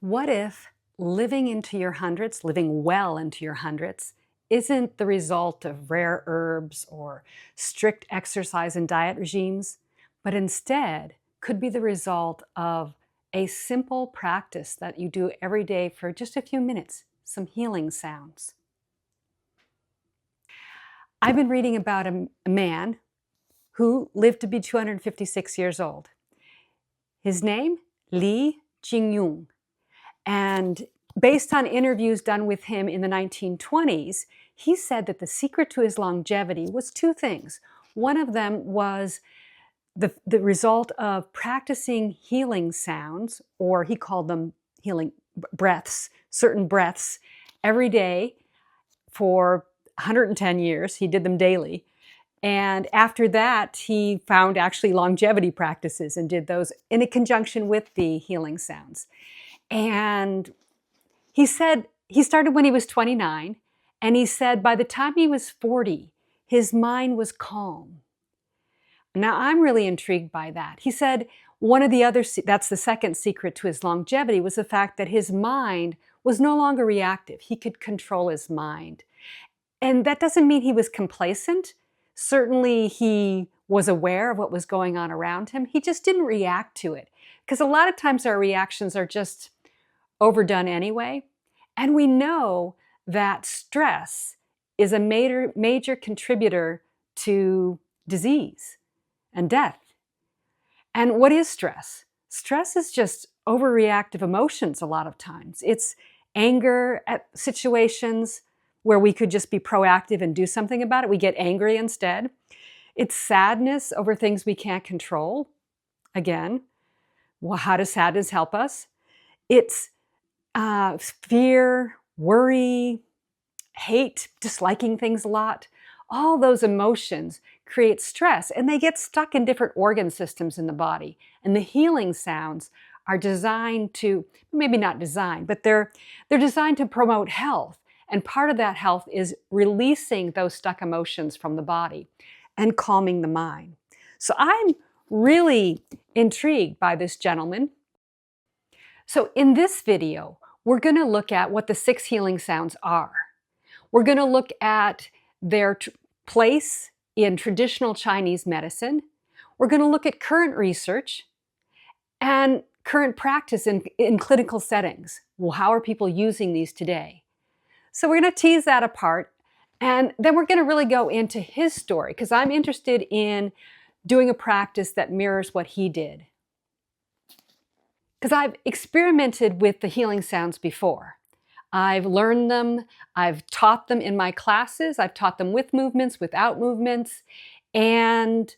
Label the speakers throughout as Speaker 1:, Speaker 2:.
Speaker 1: What if living into your hundreds, living well into your hundreds, isn't the result of rare herbs or strict exercise and diet regimes, but instead could be the result of a simple practice that you do every day for just a few minutes, some healing sounds? I've been reading about a man who lived to be 256 years old. His name, Liu Qingyun. And based on interviews done with him in the 1920s, he said that the secret to his longevity was two things. One of them was the result of practicing healing sounds, or he called them healing breaths, certain breaths, every day for 110 years. He did them daily. And after that, he found actually longevity practices and did those in conjunction with the healing sounds. And he said he started when he was 29, and he said by the time he was 40, his mind was calm. Now, I'm really intrigued by that. He said one of the other, that's the second secret to his longevity, was the fact that his mind was no longer reactive. He could control his mind. And that doesn't mean he was complacent. Certainly, he was aware of what was going on around him. He just didn't react to it. Because a lot of times our reactions are just overdone anyway. And we know that stress is a major contributor to disease and death. And what is stress? Stress is just overreactive emotions a lot of times. It's anger at situations where we could just be proactive and do something about it. We get angry instead. It's sadness over things we can't control. Again, well, how does sadness help us? It's fear, worry, hate, disliking things a lot. All those emotions create stress, and they get stuck in different organ systems in the body. And the healing sounds are designed to, maybe not designed, but they're designed to promote health. And part of that health is releasing those stuck emotions from the body and calming the mind. So I'm really intrigued by this gentleman. So in this video, we're going to look at what the 6 healing sounds are. We're going to look at their place in traditional Chinese medicine. We're going to look at current research and current practice in clinical settings. Well, how are people using these today? So we're going to tease that apart, and then we're going to really go into his story, because I'm interested in doing a practice that mirrors what he did. Because I've experimented with the healing sounds before. I've learned them, I've taught them in my classes, I've taught them with movements, without movements, and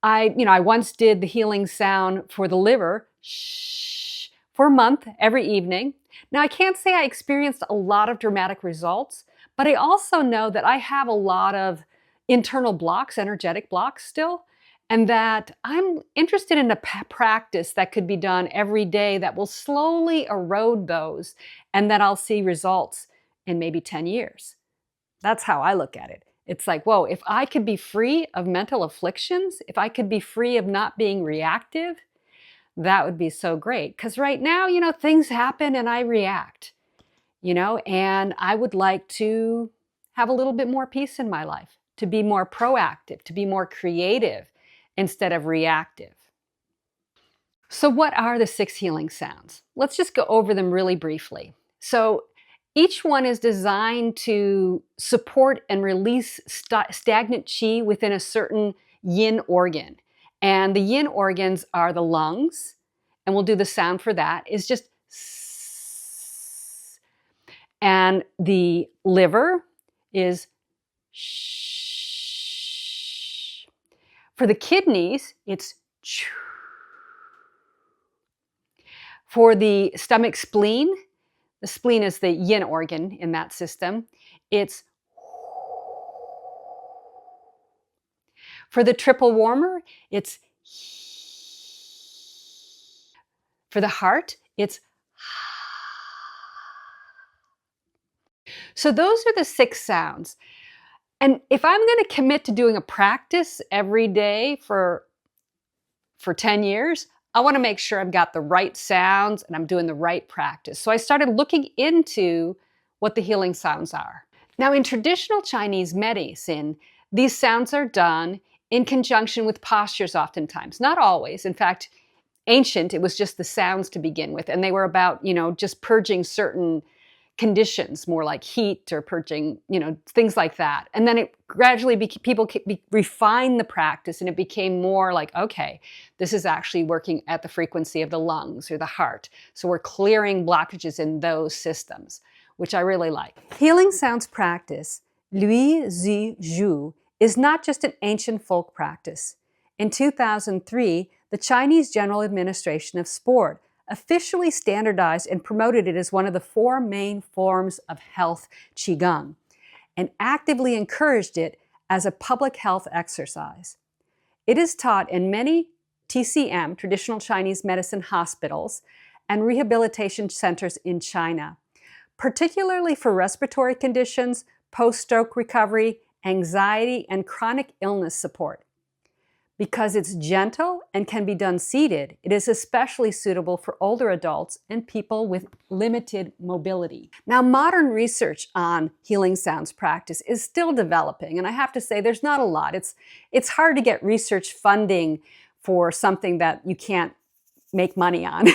Speaker 1: I once did the healing sound for the liver, shh, for a month every evening. Now, I can't say I experienced a lot of dramatic results, but I also know that I have a lot of internal blocks, energetic blocks still, and that I'm interested in a practice that could be done every day that will slowly erode those, and that I'll see results in maybe 10 years. That's how I look at it. It's like, whoa, if I could be free of mental afflictions, if I could be free of not being reactive, that would be so great. Because right now, things happen and I react, and I would like to have a little bit more peace in my life, to be more proactive, to be more creative instead of reactive. So what are the 6 healing sounds? Let's just go over them really briefly. So each one is designed to support and release stagnant qi within a certain yin organ. And the yin organs are the lungs, and we'll do the sound for that, is just s. And the liver is sh. For the kidneys, it's ch. For the stomach spleen, the spleen is the yin organ in that system, it's. For the triple warmer, it's. For the heart, it's. So those are the 6 sounds. And if I'm going to commit to doing a practice every day for 10 years, I want to make sure I've got the right sounds and I'm doing the right practice. So I started looking into what the healing sounds are. Now, in traditional Chinese medicine, these sounds are done in conjunction with postures oftentimes, not always. In fact, ancient, it was just the sounds to begin with, and they were about, just purging certain conditions, more like heat or purging, things like that. And then it gradually, people refined the practice, and it became more like, okay, this is actually working at the frequency of the lungs or the heart. So we're clearing blockages in those systems, which I really like. Healing sounds practice, Liu Zi Jue, is not just an ancient folk practice. In 2003, the Chinese General Administration of Sport officially standardized and promoted it as one of the 4 main forms of health Qigong, and actively encouraged it as a public health exercise. It is taught in many TCM, traditional Chinese medicine hospitals, and rehabilitation centers in China, particularly for respiratory conditions, post-stroke recovery, anxiety, and chronic illness support. Because it's gentle and can be done seated, it is especially suitable for older adults and people with limited mobility. Now, modern research on healing sounds practice is still developing, and I have to say there's not a lot. It's hard to get research funding for something that you can't make money on.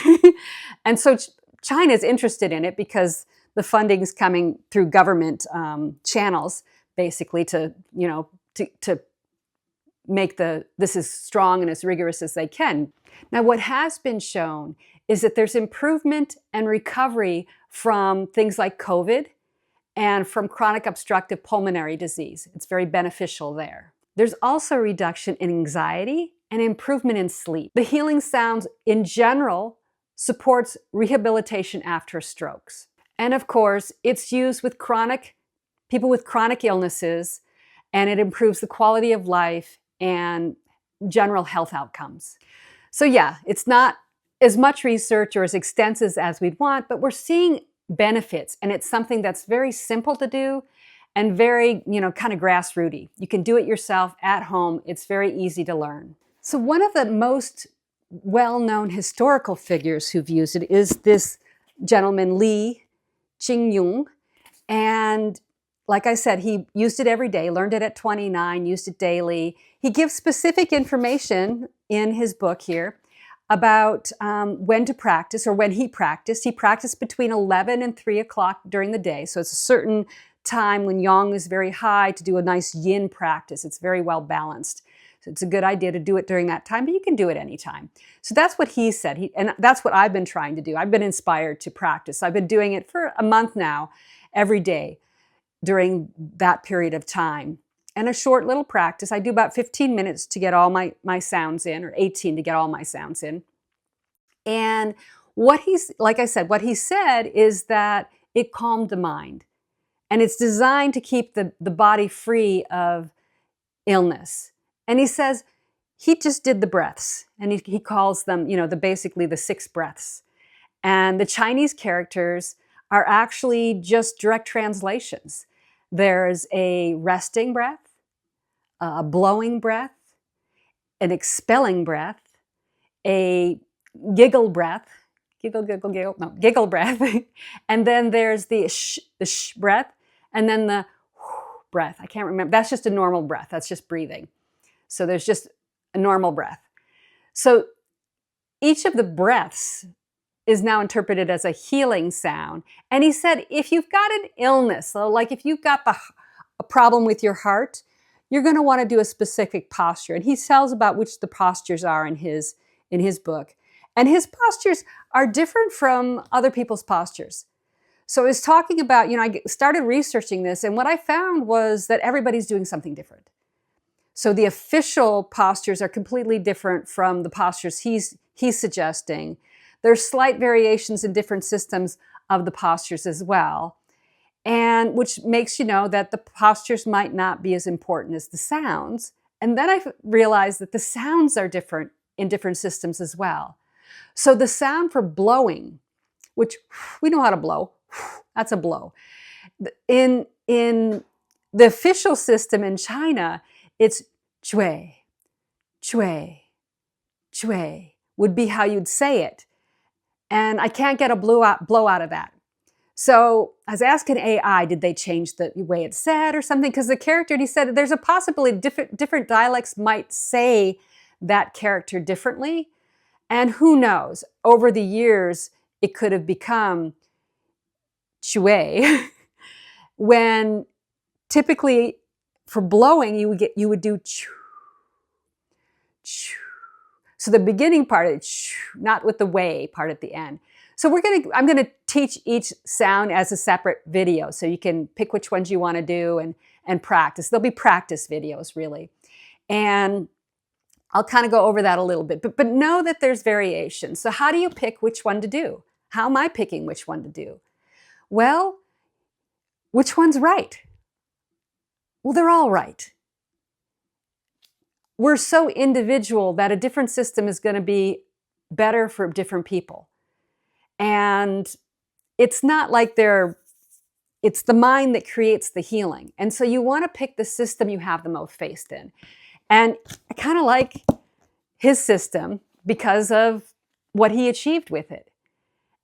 Speaker 1: And so China is interested in it because the funding is coming through government channels, basically to make this as strong and as rigorous as they can. Now, what has been shown is that there's improvement and recovery from things like COVID and from chronic obstructive pulmonary disease. It's very beneficial there. There's also a reduction in anxiety and improvement in sleep. The healing sounds in general supports rehabilitation after strokes. And of course, it's used with people with chronic illnesses, and it improves the quality of life and general health outcomes. So yeah, it's not as much research or as extensive as we'd want, but we're seeing benefits, and it's something that's very simple to do and very, kind of grassrooty. You can do it yourself at home. It's very easy to learn. So one of the most well-known historical figures who've used it is this gentleman, Qingyun, and like I said, he used it every day, learned it at 29, used it daily. He gives specific information in his book here about when to practice, or when he practiced. He practiced between 11 and 3 o'clock during the day. So it's a certain time when yang is very high to do a nice yin practice. It's very well balanced. So it's a good idea to do it during that time, but you can do it anytime. So that's what he said, and that's what I've been trying to do. I've been inspired to practice. I've been doing it for a month now, every day, during that period of time. And a short little practice. I do about 15 minutes to get all my sounds in, or 18 to get all my sounds in. And what he said is that it calmed the mind. And it's designed to keep the body free of illness. And he says he just did the breaths, and he calls them, basically the 6 breaths. And the Chinese characters are actually just direct translations. There's a resting breath, a blowing breath, an expelling breath, a giggle breath, giggle breath, and then there's the sh breath, and then the breath. I can't remember. That's just a normal breath. That's just breathing. So there's just a normal breath. So each of the breaths is now interpreted as a healing sound. And he said, if you've got an illness, so like if you've got a problem with your heart, you're going to want to do a specific posture. And he tells about which the postures are in his book. And his postures are different from other people's postures. So he's talking about, I started researching this, and what I found was that everybody's doing something different. So the official postures are completely different from the postures he's suggesting. There's slight variations in different systems of the postures as well, and which makes you know that the postures might not be as important as the sounds. And then I realized that the sounds are different in different systems as well. So the sound for blowing, which we know how to blow, that's a blow. In the official system in China, it's Jue, Jue, Jue, would be how you'd say it. And I can't get a blow out of that. So I was asking AI, did they change the way it's said or something? Because the character, he said, there's a possibility different dialects might say that character differently. And who knows, over the years, it could have become Jue, when typically for blowing, you would do choo, choo. So the beginning part, not with the way part at the end. So I'm gonna teach each sound as a separate video, so you can pick which ones you want to do and practice. There'll be practice videos, really, and I'll kind of go over that a little bit. But know that there's variation. So how do you pick which one to do? How am I picking which one to do? Well, which one's right? Well, they're all right. We're so individual that a different system is going to be better for different people. And it's not like it's the mind that creates the healing. And so you want to pick the system you have the most faith in. And I kind of like his system because of what he achieved with it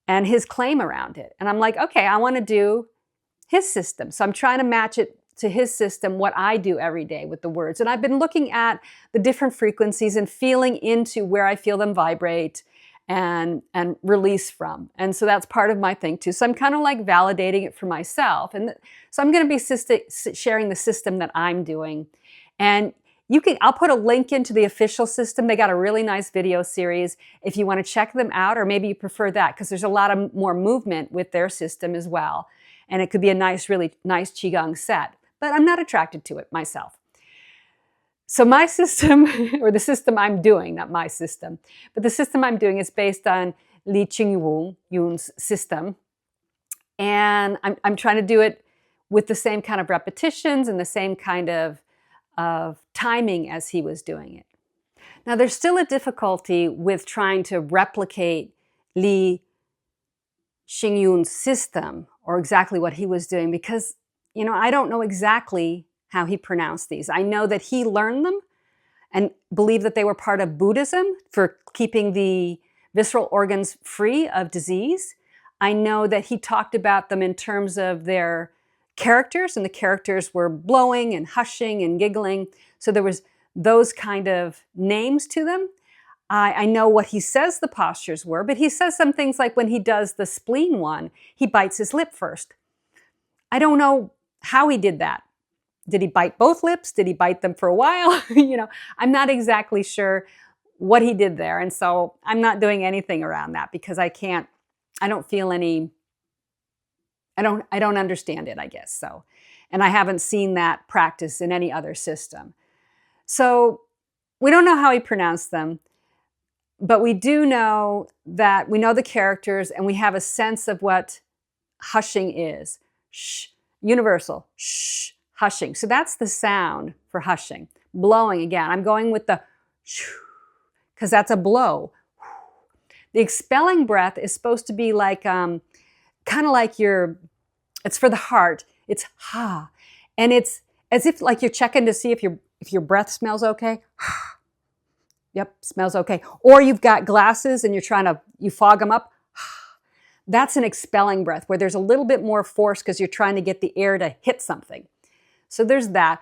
Speaker 1: and his claim around it. And I'm like, okay, I want to do his system. So I'm trying to match it to his system, what I do every day with the words. And I've been looking at the different frequencies and feeling into where I feel them vibrate and release from. And so that's part of my thing too. So I'm kind of like validating it for myself. And so I'm going to be sharing the system that I'm doing. And I'll put a link into the official system. They got a really nice video series if you want to check them out, or maybe you prefer that because there's a lot of more movement with their system as well. And it could be a really nice Qigong set. But I'm not attracted to it myself. So my system, or the system I'm doing, not my system, but the system I'm doing is based on Liu Zi Jue's system. And I'm trying to do it with the same kind of repetitions and the same kind of timing as he was doing it. Now, there's still a difficulty with trying to replicate Liu Zi Jue's system or exactly what he was doing because I don't know exactly how he pronounced these. I know that he learned them and believed that they were part of Buddhism for keeping the visceral organs free of disease. I know that he talked about them in terms of their characters, and the characters were blowing and hushing and giggling. So there was those kind of names to them. I know what he says the postures were, but he says some things like when he does the spleen one, he bites his lip first. I don't know how he did that. Did he bite both lips? Did he bite them for a while? I'm not exactly sure what he did there. And so I'm not doing anything around that because I don't feel any, I don't understand it, I guess. So, and I haven't seen that practice in any other system. So we don't know how he pronounced them, but we do know that we know the characters and we have a sense of what hushing is. Shh. Universal, shh, hushing. So that's the sound for hushing. Blowing again. I'm going with the shh, because that's a blow. The expelling breath is supposed to be like, kind of like it's for the heart. It's ha. And it's as if like you're checking to see if your breath smells okay. Yep, smells okay. Or you've got glasses and you fog them up. That's an expelling breath where there's a little bit more force because you're trying to get the air to hit something. So there's that.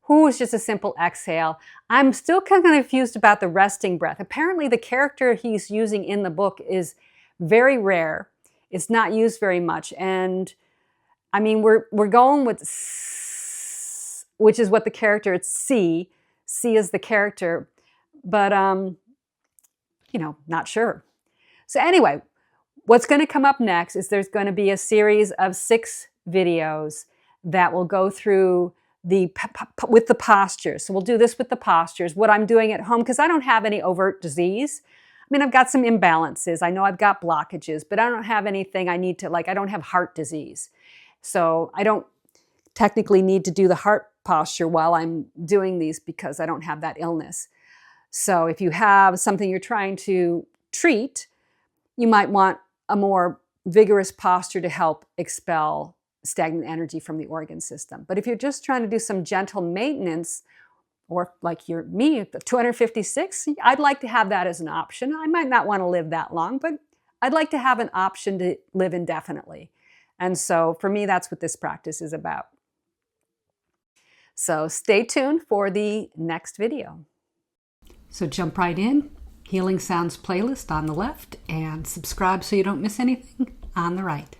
Speaker 1: Whoo is just a simple exhale. I'm still kind of confused about the resting breath. Apparently the character he's using in the book is very rare. It's not used very much. And I mean, we're going with S, which is what the character, it's C. C is the character, but not sure. So anyway, what's going to come up next is there's going to be a series of 6 videos that will go through with the postures. So we'll do this with the postures, what I'm doing at home, because I don't have any overt disease. I mean, I've got some imbalances. I know I've got blockages, but I don't have anything I need to, I don't have heart disease. So I don't technically need to do the heart posture while I'm doing these because I don't have that illness. So if you have something you're trying to treat, you might want a more vigorous posture to help expel stagnant energy from the organ system. But if you're just trying to do some gentle maintenance, or like me, 256, I'd like to have that as an option. I might not want to live that long, but I'd like to have an option to live indefinitely. And so for me, that's what this practice is about. So stay tuned for the next video. So jump right in, Healing Sounds playlist on the left, and subscribe so you don't miss anything on the right.